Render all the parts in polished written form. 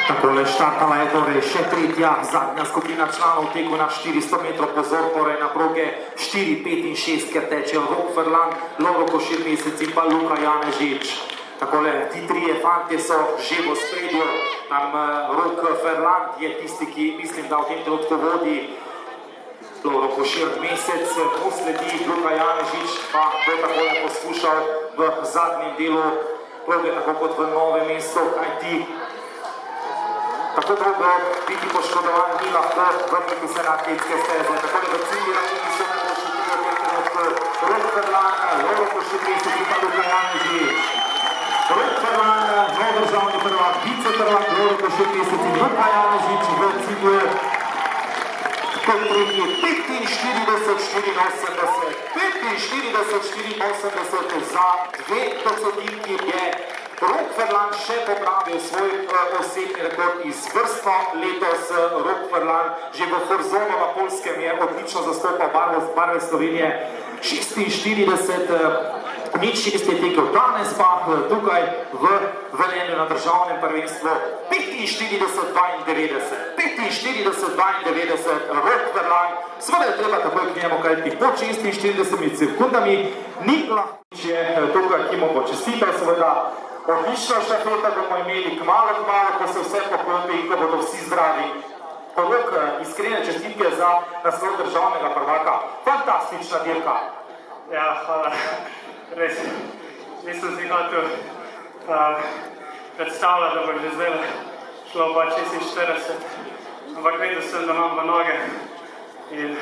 Takole štartala je torej še tretja, zadnja skupina članov teku na 400 metrov, pozor torej na proge 4, 5 in 6, ker tečejo Rok Ferlan, Lovro Košir-Mesec in pa Luka Janežič. Takole, ti trije fantje so že v spredju, tam Rok Ferlan je tisti, ki mislim, da v tem trenutku vodi. Lovro Košir-Mesec posledi, Luka Janežič pa bo takole poskušal v zadnjem delu proge, tako kot v Novem mestu, kajti tako dolgo biti poškodovan ni lahko, vrniti se na atletske steze. Tako da v cilji ravni so najboljši tudi v tem trenutku Rok Ferlan, Lovro Košir-Mesec in pa Luka Janežič. Rok Ferlan, nov državni prvak, viceprvak, Lovro Košir-Mesec in Luka Janežič v cilju kot tretji 45-84 za 2 desetinki je Rok Ferlan še popravil svoj osebni rekord izvrstno letos. Rok Ferlan že v Horzonu na Poljskem je odlično zastopal barve Slovenije. 46-06 je tekel, danes pa tukaj v Velenju na državnem prvenstvu 45-92. 45-92 Rok Ferlan. Seveda je treba takoj k njemu, kajti po 46 sekundami ni lahko tukaj, ki mu bo čestital, seveda. Odlična štafeta bomo imeli kmalo, ko se vse poklopi in ko bodo vsi zdravi. Rok, iskrene čestitke za naslov državnega prvaka. Fantastična dirka. Ja, hvala. Res, nisem si hotel predstavljati, da bo že zdaj šlo pa 46, ampak vedel sem, da imam v noge in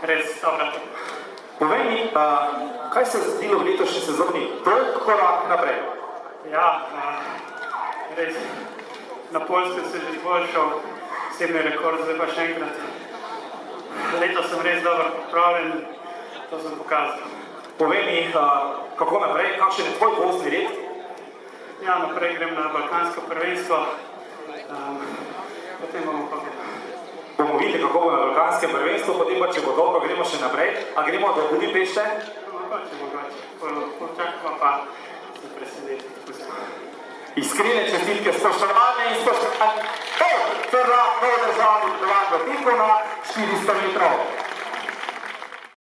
res dobro. Povej mi, kaj se je zgodilo v letošnji sezoni? Dolg korak naprej. Ja, res. Na Poljskem se že izboljšal osebni rekord, zdaj pa še enkrat. Letos sem res dobro pripravljen, to sem pokazal. Povej mi, kako naprej, kakšen je tvoj vozni red? Ja, naprej grem na balkansko prvenstvo, potem bomo pa videli. Bomo videli, kako bo na balkanskem prvenstvu, potem pa, če bo dobro, gremo še naprej. A gremo do Budimpešte? Mogoče. Počakamo pa se preseneti. Iskrene čestitke, spoštovane in spoštovane. Rok Ferlan, nov državni prvak v teku na 400 metrov.